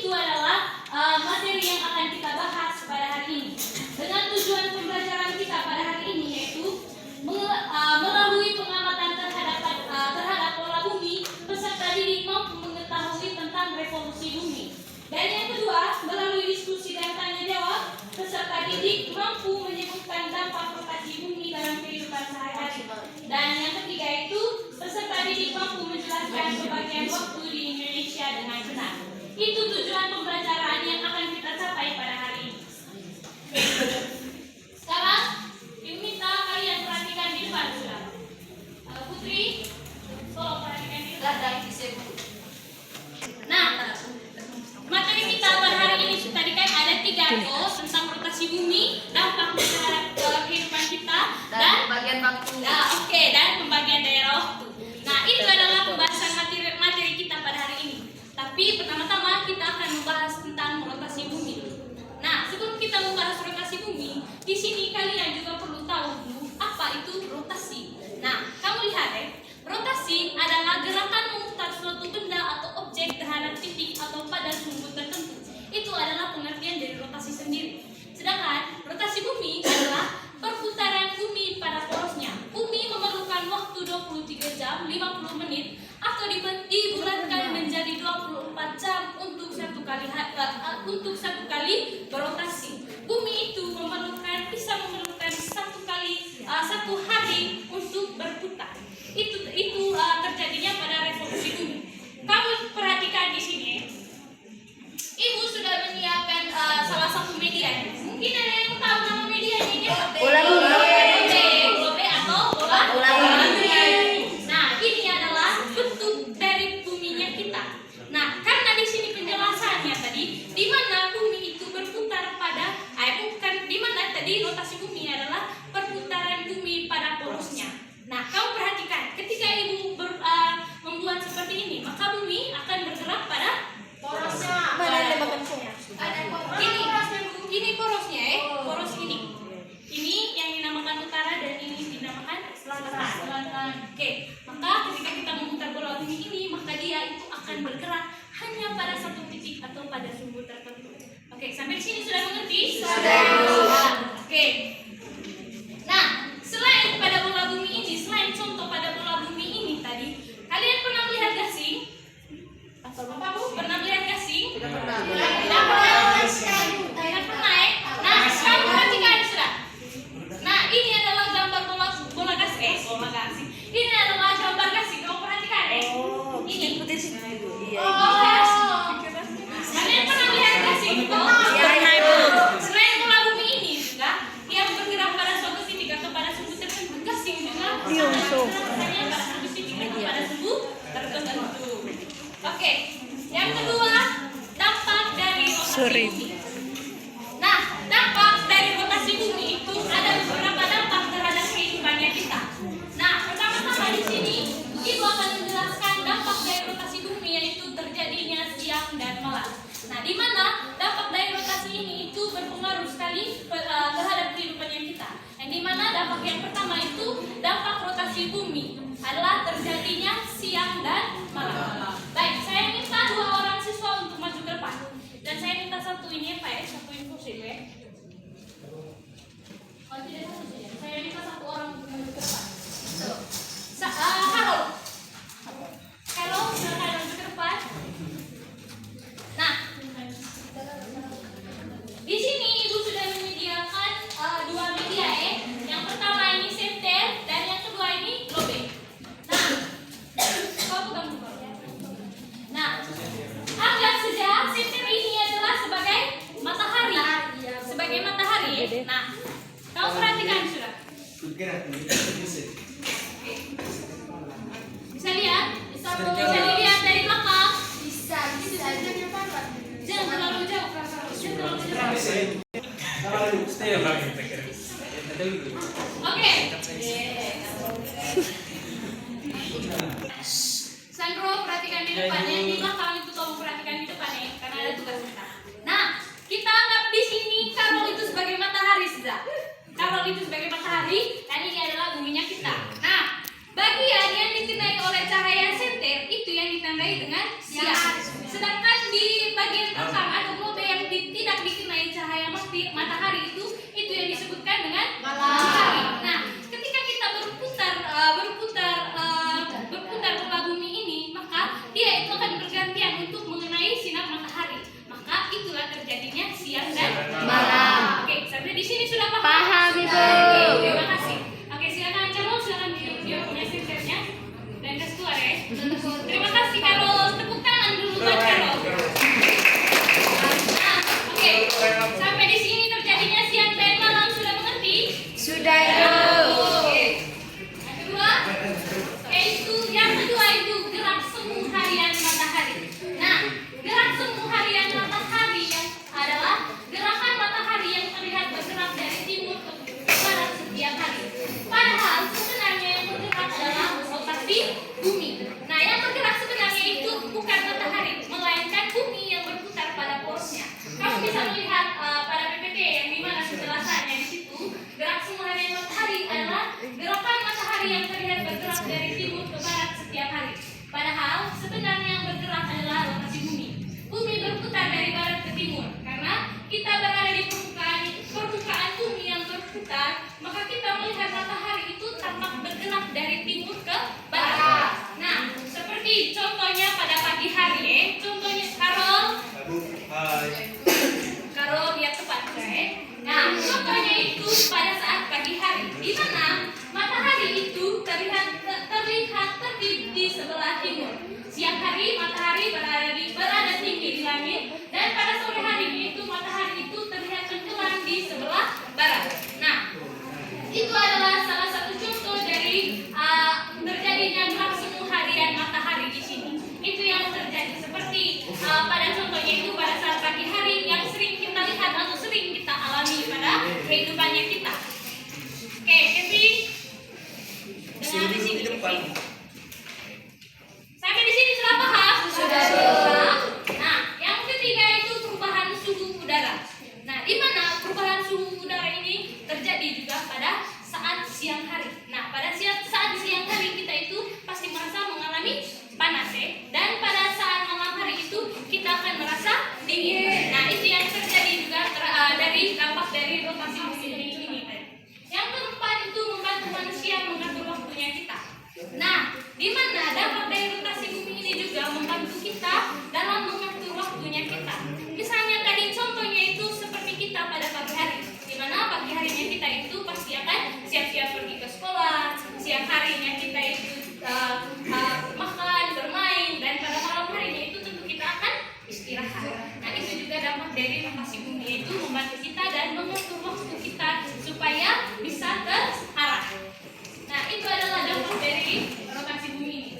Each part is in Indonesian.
itu adalah materi yang akan kita bahas pada hari ini. Dengan tujuan pembelajaran kita pada hari ini yaitu melalui pengamatan terhadap pola bumi, peserta didik mampu mengetahui tentang revolusi bumi. Dan yang kedua, melalui diskusi dan tanya jawab, peserta didik mampu menyebutkan dampak rotasi bumi dalam kehidupan sehari-hari. Dan yang ketiga itu, peserta didik mampu menjelaskan pembagian waktu di Indonesia dengan benar. Itu tujuan pembelajaran yang akan kita capai pada hari ini. Sekarang, Ibu minta kalian perhatikan di depan sudah. Putri, tolong perhatikan di depan. Nah, materi kita pada hari ini tadi kan ada 3 tentang rotasi bumi, dampak terhadap kehidupan kita, dan pembagian waktu. Dan pembagian daerah waktu. Nah, itu adalah pembahasan materi kita pada hari ini. Tapi pertama-tama kita akan membahas tentang rotasi bumi. Nah, sebelum kita membahas rotasi bumi, di sini kalian juga perlu tahu dulu apa itu rotasi. Nah, kamu lihat rotasi adalah gerakan memutar suatu benda atau objek terhadap titik atau pada sumbu tertentu. Itu adalah pengertian dari rotasi sendiri. Sedangkan rotasi bumi adalah perputaran bumi pada porosnya. Bumi memerlukan waktu 23 jam 50 menit atau dibulatkan menjadi 24 jam untuk satu kali berotasi. Bumi itu bisa memerlukan satu hari untuk berputar. Itu terjadinya pada revolusi bumi. Kamu perhatikan di sini. Ibu sudah menyiapkan salah satu media. Mungkin ada yang tahu nama media ini? Bola Globe atau bola bumi. Nah, ini adalah bentuk dari buminya kita. Nah, karena di sini penjelasannya tadi, di mana bumi itu berputar di mana tadi rotasi bumi adalah perputaran bumi pada porosnya. Nah, kamu perhatikan, ketika ibu membuat seperti ini, maka bumi akan bergerak pada porosnya. Ini porosnya, poros ini. Ini yang dinamakan utara dan ini dinamakan selatan. Oke, maka ketika kita memutar bola bumi ini, maka dia itu akan bergerak hanya pada satu titik atau pada sumbu tertentu. Oke, sampai di sini sudah mengerti? Sudah. Oke. Nah, selain pada bola bumi ini, selain contoh pada bola bumi ini tadi, kalian pernah melihat gasing? Apa Bu? Pernah melihat gasing? Tidak pernah. Tidak pernah ya? Nah, sekarang perhatikan sudah. Nah, ini adalah gambar bola gasing. Ini adalah gambar gasing. Kamu perhatikan ya? Ini. Kalian pernah melihat gasing? Selain bola bumi ini juga, yang bergerak pada suatu titik atau pada sumbu tertentu, gasing juga hanya pada satu titik atau pada sumbu tertentu. Oke, yang kedua, dampak dari rotasi bumi. Nah, dampak dari rotasi bumi itu ada beberapa dampak terhadap kehidupannya kita. Nah, pertama-tama di sini ibu akan menjelaskan dampak dari rotasi bumi, yaitu terjadinya siang dan malam. Nah, di mana dampak dari rotasi ini itu berpengaruh sekali terhadap kehidupannya kita. Yang di mana dampak yang pertama itu dampak rotasi bumi adalah terjadinya siang dan malam. Baik, saya minta 2 orang siswa untuk maju ke depan. Dan saya minta satu info saja. Oh, tidak satu saja. Saya minta 1 orang untuk maju ke depan. Halo, silakan maju ke depan. Nah, di sini ibu sudah menyediakan 2 media ya. Yang pertama ini senter dan yang kedua ini globe. Nah, anggap saja senter ini adalah sebagai matahari. Nah, kamu perhatikan sudah. Bisa lihat? Bisa dilihat dari belakang. Bisa. Jangan terlalu jauh. Oke. Sandro, perhatikan di depannya. Di belakang itu kamu perhatikan di depan ya, karena ada tugas kita. Nah, kita anggap di sini Karol itu sebagai matahari saja. Karol itu sebagai matahari dan ini adalah buminya kita. Nah, bagian yang dikenai oleh cahaya senter itu yang ditandai dengan siang. Sedangkan di bagian belakang terlihat terbit di sebelah timur. Siang hari matahari berada tinggi di langit, dan pada sore hari itu matahari itu terlihat tenggelam di sebelah barat. Nah, itu adalah salah satu contoh dari terjadinya gerak semu harian matahari di sini. Itu yang terjadi seperti pada contohnya itu pada saat pagi hari yang sering kita lihat atau sering kita alami pada kehidupannya kita. Oke, Kevin, dengar di sini. Sampai di sini sudah paham? Sudah. Nah, yang ketiga itu perubahan suhu udara. Nah, di mana perubahan suhu udara ini terjadi juga pada saat siang hari. Nah, pada saat siang hari kita itu pasti merasa mengalami panas ya. Dan pada saat malam hari itu kita akan merasa dingin. Nah, itu yang terjadi juga dari dampak dari rotasi bumi ini. Yang keempat itu membantu manusia mengatur waktunya kita. Nah, di mana dampak dari rotasi bumi ini juga membantu kita dalam mengatur waktunya kita. Misalnya tadi contohnya itu seperti kita pada pagi hari, di mana pagi harinya kita itu pasti akan siap-siap pergi ke sekolah, siang harinya kita itu makan, bermain, dan pada malam harinya itu tentu kita akan istirahat. Nah, itu juga dampak dari rotasi bumi itu membantu kita dan mengatur waktu kita supaya bisa terarah. Nah, itu adalah dampak dari rotasi bumi ini.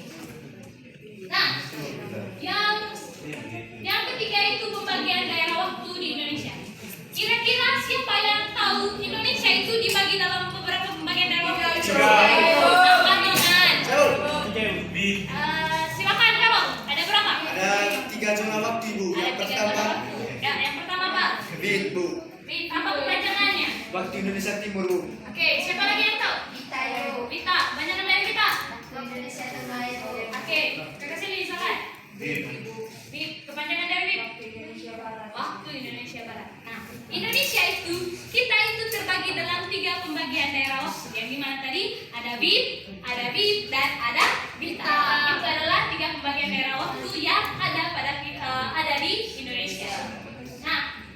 Nah, yang ketiga itu pembagian daerah waktu di Indonesia. Kira-kira siapa yang tahu Indonesia itu dibagi dalam beberapa pembagian daerah waktu? Angkat tangan. Silakan jawab. Ada berapa? Ada 3 zona waktu, Bu. Yang pertama, yang pertama apa? WIT, Bu. WIT, apa kepanjangannya? Waktu Indonesia Timur, Bu. Oke, siapa lagi yang tahu? Vita, banyak nama yang Vita. Indonesia Timur. Oke, kakak sini silakan. WIT, kepanjangan dari WIT? Waktu Indonesia Barat. Nah, Indonesia itu kita itu terbagi dalam 3 pembagian daerah waktu. Yang dimana tadi ada WIT, dan ada Vita. Itu adalah 3 pembagian daerah waktu yang ada di Indonesia. Nah,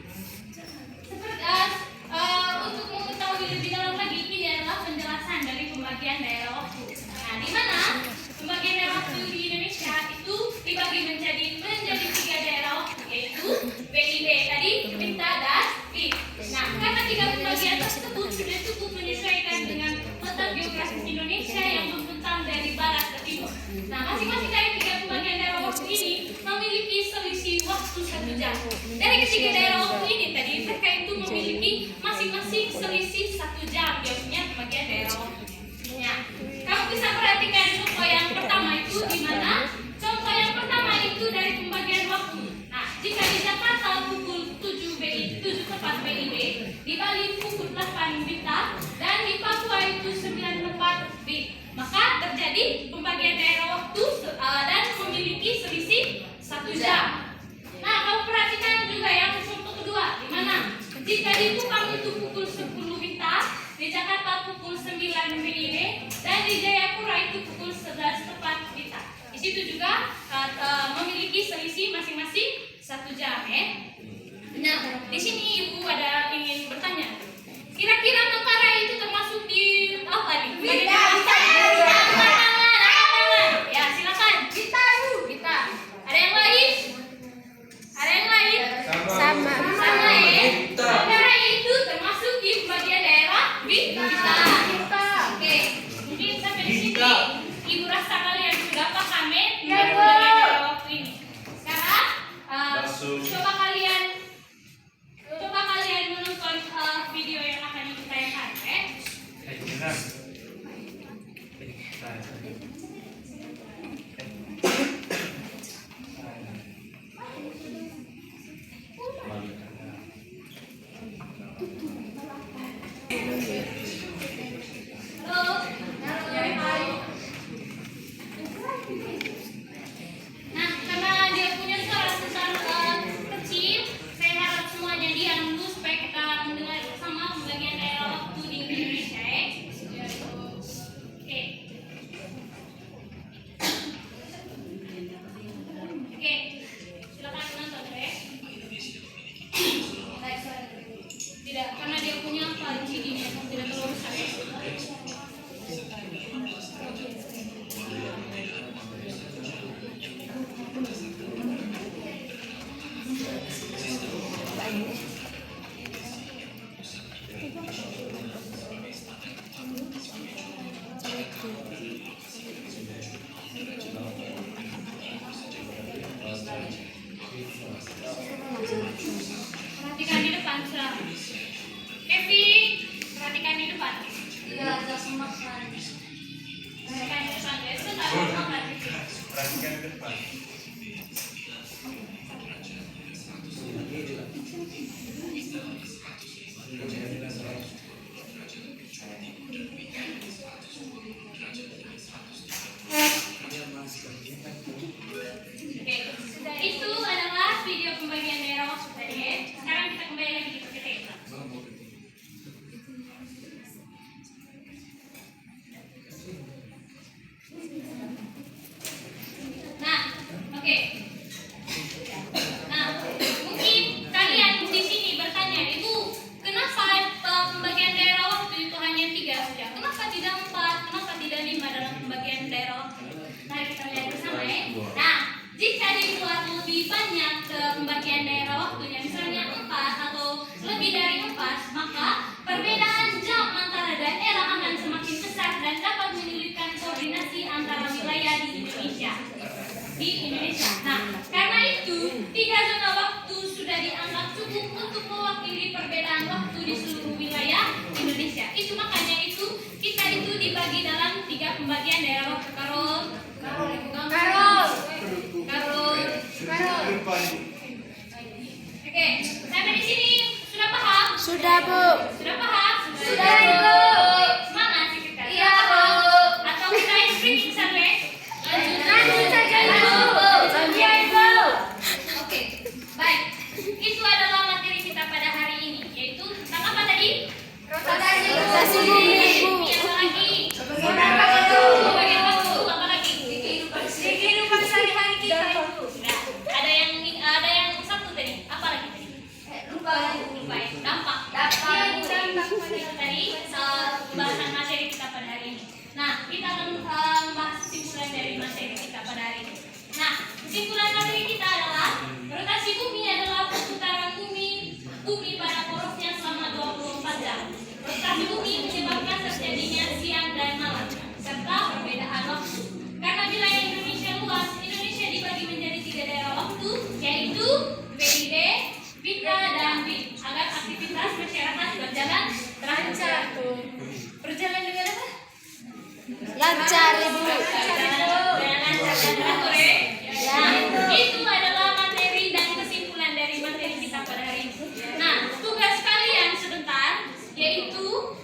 untuk mengetahui lebih dalam lagi, ini adalah penjelasan dari pembagian daerah waktu. Nah, di mana pembagian daerah waktu di Indonesia itu dibagi menjadi 3 daerah waktu, yaitu WIB tadi, Vita, dan WIT. Nah, karena 3 pembagian tersebut sudah cukup menyesuaikan dengan letak geografis Indonesia yang membentang dari barat ke timur. Nah, masing-masing dari 3 pembagian daerah waktu ini memiliki selisih waktu 1 jam. Dari ketiga daerah waktu ini tadi, mereka itu memiliki masing-masing selisih 1 jam dia punya pembagian daerah waktunya. Ya, kamu bisa perhatikan contoh yang pertama itu di mana? Contoh yang pertama itu dari pembagian waktu. Nah, jika di Jakarta pukul 7 tepat WIB, di Bali pukul 8 WITA, dan di Papua itu 9 tepat WIT, maka terjadi pembagian daerah waktu dan memiliki selisih 1 jam. Nah, kamu perhatikan juga yang contoh kedua, di mana jika di Kupang itu pukul 10 WITA, di Jakarta pukul 9 WIB, dan di Jayapura itu pukul 11 tepat WITA. Di situ juga memiliki selisih masing-masing 1 jam ya. Nah, di sini Ibu ada ingin bertanya. Kira-kira Manggarai itu termasuk di apa nih? Ya, silakan. Vita. Ada yang lain? Sama. Sama ya. Manggarai itu termasuk di bagian daerah Vita. Oke, mungkin sampai di sini Ibu rasa kalian sudah paham ya tentang bagian daerah waktu ini. Sekarang coba kalian menonton video yang akan Ibu tayangkan ya. Nah, karena dia punya suara besar kecil Perhatikan di depan, sudah. Kevin, perhatikan di depan. Iya, ada semakan. Perhatikan di depan, ya. Sebentar, makan. Perhatikan ke depan. Oke, itu adalah video pembagian daerah waktu tadi ya. Sekarang kita kembali lagi di PPT. Nah, oke. Nah, mungkin kalian di sini bertanya, Ibu, kenapa pembagian daerah waktu itu hanya 3 saja? Kenapa tidak 4? Kenapa tidak 5 dalam pembagian daerah waktu? Mari kita lihat bersama ya. Nah, jika dibuat lebih banyak ke pembagian daerah waktunya, misalnya 4 atau lebih dari 4, maka perbedaan jam antara daerah akan semakin besar dan dapat menyulitkan koordinasi antara wilayah di Indonesia. Nah, karena itu 3 zona waktu sudah dianggap cukup untuk mewakili perbedaan waktu di seluruh wilayah Indonesia. Itu makanya itu kita itu dibagi dalam 3 pembagian daerah waktu. Depan. Oke, sampai di sini sudah paham? Sudah, Bu. Sudah paham? Sudah, Ibu. Semangat sih kita. Iya, Sudah paham? Bu. Atau kita streaming sampai? Lanjut saja, Ibu. Iya, Ibu. Oke, baik. Itu adalah materi kita pada hari ini, yaitu tentang apa tadi? Rotasi bumi, Bu. Apa lagi? Pembagian waktu. Pembagian waktu, apa lagi? Kehidupan sehari-hari kita, Ibu. Nah, ada yang satu tadi. Apa lagi tadi? Lupa ya. Dampak. Itu tadi pembahasan materi kita pada hari ini. Nah, kita akan membahas kesimpulan dari materi kita pada hari ini. Nah, kesimpulan materi kita adalah rotasi bumi adalah perputaran bumi pada porosnya selama 24 jam. Rotasi bumi menyebabkan terjadinya siang dan malam serta perbedaan waktu. Karena wilayah Indonesia luas, Indonesia dibagi menjadi 3 daerah waktu, yaitu PID, Fitra, dan BIN, agar aktivitas masyarakat berjalan lancar. Berjalan dengan apa? Lancar, Ibu. Dengan lancar dan teratur ya. Nah, itu adalah materi dan kesimpulan dari materi kita pada hari ini. Nah, tugas kalian sebentar yaitu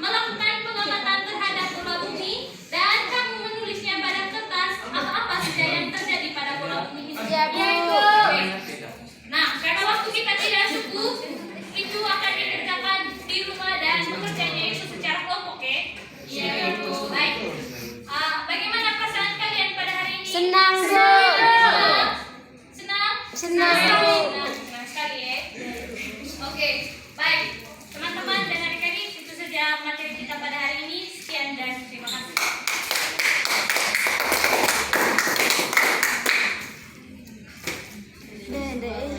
melakukan pengamatan terhadap bola bumi dan kamu menulisnya pada kertas apa-apa saja yang terjadi pada bola bumi itu. Iya, Bu. Nah, karena waktu kita tidak cukup, itu akan dikerjakan di rumah dan bekerjanya itu secara kelompok ya. Iya, baik. Bagaimana perasaan kalian pada hari ini? Senang, Bu. Senang? Senang? Senang, Bu. Senang sekali ya. Oke, baik. Teman-teman dan adik-adik, itu saja materi kita pada hari ini. Sekian dan terima kasih. Dede.